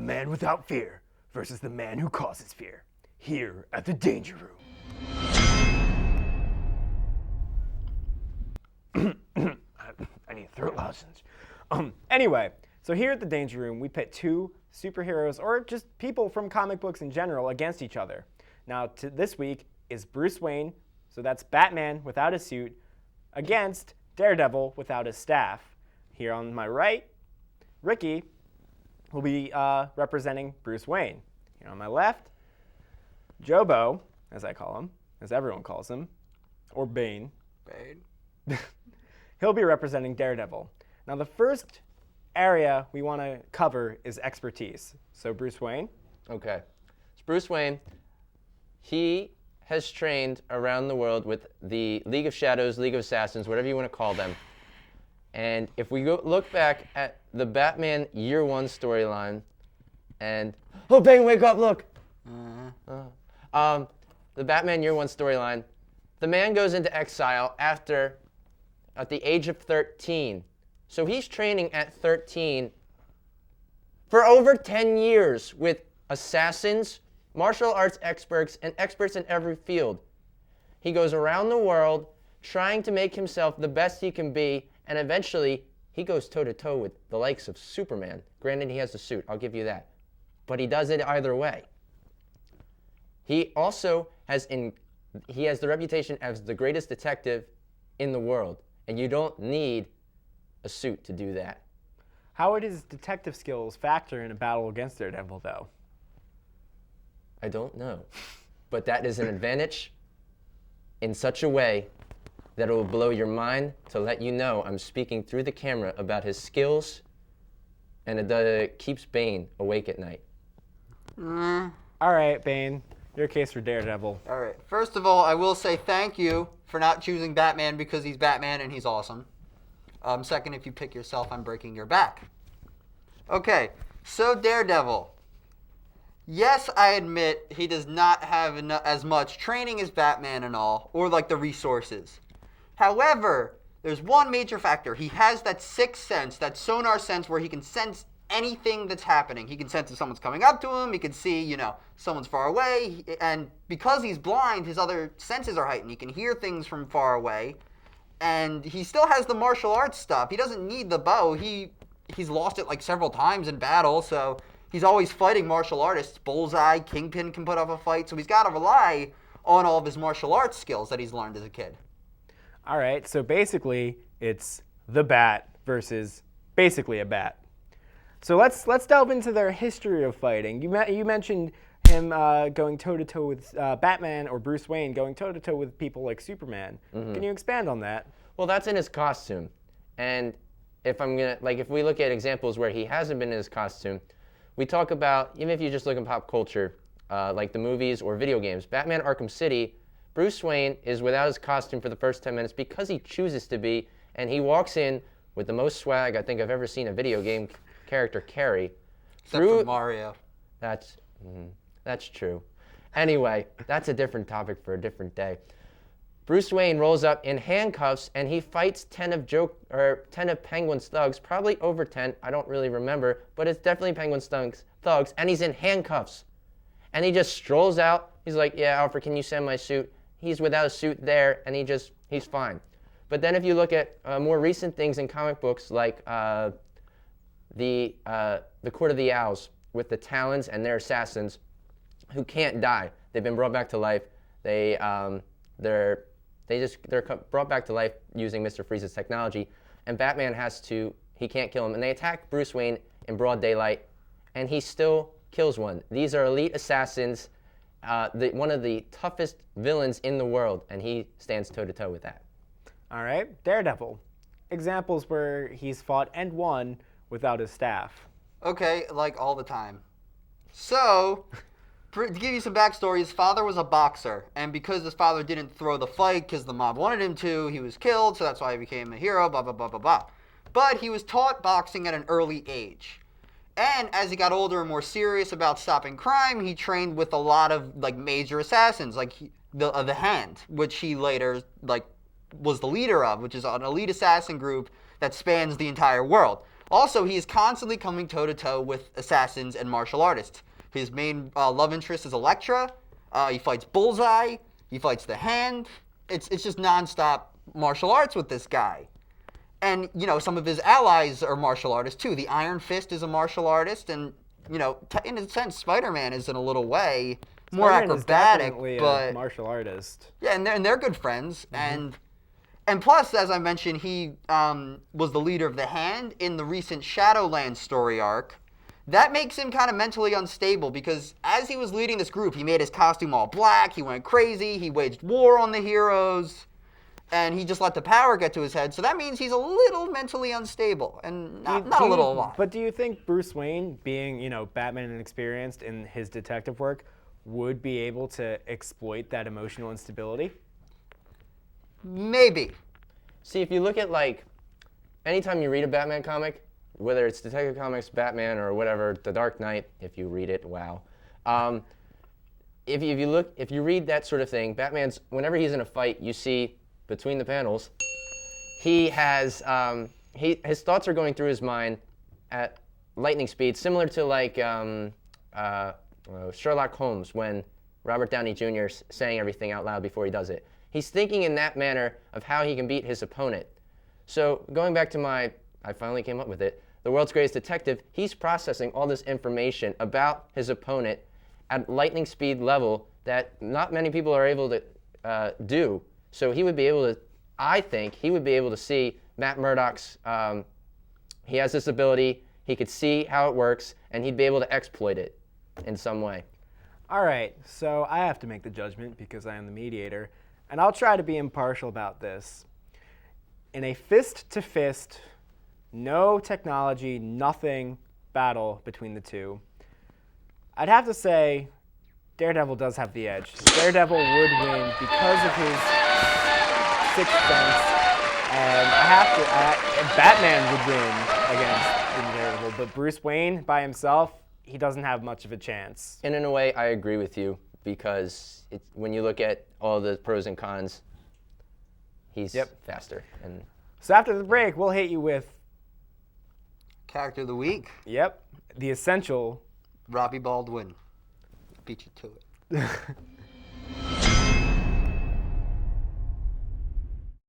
man without fear versus the man who causes fear. Here at the Danger Room. I need throat lozenges. Anyway, so here at the Danger Room, we pit two superheroes, or just people from comic books in general, against each other. Now, this week is Bruce Wayne, so that's Batman without a suit, against Daredevil without his staff. Here on my right, Ricky will be representing Bruce Wayne. Here on my left, Jobo, as I call him, as everyone calls him, or Bane. He'll be representing Daredevil. Now, the first area we want to cover is expertise. So, Bruce Wayne. Okay. So Bruce Wayne, he has trained around the world with the League of Shadows, League of Assassins, whatever you want to call them. And if we look back at the Batman Year One storyline, and oh, Bane, wake up! Look. The Batman Year One storyline, the man goes into exile at the age of 13. So he's training at 13 for over 10 years with assassins, martial arts experts, and experts in every field. He goes around the world trying to make himself the best he can be, and eventually he goes toe-to-toe with the likes of Superman. Granted, he has a suit, I'll give you that. But he does it either way. He also has the reputation as the greatest detective in the world, and you don't need a suit to do that. How would his detective skills factor in a battle against Daredevil, though? I don't know. But that is an advantage in such a way that it will blow your mind to let you know I'm speaking through the camera about his skills, and it keeps Bane awake at night. All right, Bane, your case for Daredevil. All right. First of all, I will say thank you for not choosing Batman because he's Batman and he's awesome. Second, if you pick yourself, I'm breaking your back. Okay, so Daredevil. Yes, I admit he does not have as much training as Batman and all, or like the resources. However, there's one major factor. He has that sixth sense, that sonar sense where he can sense anything that's happening. He can sense if someone's coming up to him. He can see, someone's far away. And because he's blind, his other senses are heightened. He can hear things from far away. And he still has the martial arts stuff. He doesn't need the bow. He's lost it like several times in battle, so he's always fighting martial artists. Bullseye, Kingpin can put up a fight, so he's got to rely on all of his martial arts skills that he's learned as a kid. All right, so basically it's the Bat versus basically a Bat. So let's delve into their history of fighting. You mentioned him going toe-to-toe with Batman, or Bruce Wayne going toe-to-toe with people like Superman. Mm-hmm. Can you expand on that? Well, that's in his costume. And if we look at examples where he hasn't been in his costume, we talk about, even if you just look in pop culture, like the movies or video games, Batman Arkham City, Bruce Wayne is without his costume for the first 10 minutes because he chooses to be, and he walks in with the most swag I think I've ever seen a video game character carry. Except for Mario. That's true. Anyway, that's a different topic for a different day. Bruce Wayne rolls up in handcuffs and he fights 10 of Penguin's thugs, probably over 10, I don't really remember, but it's definitely Penguin's thugs, and he's in handcuffs. And he just strolls out. He's like, yeah, Alfred, can you send my suit? He's without a suit there, and he's fine. But then if you look at more recent things in comic books, like the Court of the Owls with the Talons and their assassins who can't die. They've been brought back to life. They're brought back to life using Mr. Freeze's technology, and Batman he can't kill him. And they attack Bruce Wayne in broad daylight, and he still kills one. These are elite assassins, one of the toughest villains in the world, and he stands toe-to-toe with that. All right, Daredevil. Examples where he's fought and won without his staff. Okay, like all the time. So, to give you some backstory, his father was a boxer, and because his father didn't throw the fight because the mob wanted him to, he was killed, so that's why he became a hero, blah, blah, blah, blah, blah. But he was taught boxing at an early age. And as he got older and more serious about stopping crime, he trained with a lot of major assassins, like the Hand, which he later was the leader of, which is an elite assassin group that spans the entire world. Also, he is constantly coming toe-to-toe with assassins and martial artists. His main love interest is Elektra. He fights Bullseye. He fights the Hand. It's just nonstop martial arts with this guy. And, some of his allies are martial artists, too. The Iron Fist is a martial artist, and, in a sense, Spider-Man is in a little way more Spider-Man is acrobatic, definitely but a martial artist. yeah, and they're good friends. And plus, as I mentioned, he was the leader of the Hand in the recent Shadowlands story arc. That makes him kind of mentally unstable because as he was leading this group, he made his costume all black, he went crazy, he waged war on the heroes, and he just let the power get to his head. So that means he's a little mentally unstable, and not a little, a lot. But do you think Bruce Wayne, being, Batman and experienced in his detective work, would be able to exploit that emotional instability? Maybe. See, if you look at, anytime you read a Batman comic, whether it's Detective Comics, Batman, or whatever, The Dark Knight, if you read it, wow. If you read that sort of thing, Batman's, whenever he's in a fight, you see between the panels, he has, his thoughts are going through his mind at lightning speed, similar to Sherlock Holmes when Robert Downey Jr. is saying everything out loud before he does it. He's thinking in that manner of how he can beat his opponent. So going back to I finally came up with it, the world's greatest detective, he's processing all this information about his opponent at lightning speed level that not many people are able to do. So he would be able to, I think, he would be able to see Matt Murdock's, he has this ability, he could see how it works, and he'd be able to exploit it in some way. All right, so I have to make the judgment because I am the mediator, and I'll try to be impartial about this. In a fist-to-fist, no technology, nothing battle between the two, I'd have to say Daredevil does have the edge. Daredevil would win because of his sixth sense, and Batman would win against Daredevil, but Bruce Wayne by himself, he doesn't have much of a chance. And in a way, I agree with you because when you look at all the pros and cons, he's faster. And so after the break, we'll hit you with Character of the week, the essential Robbie Baldwin. Beat you to it.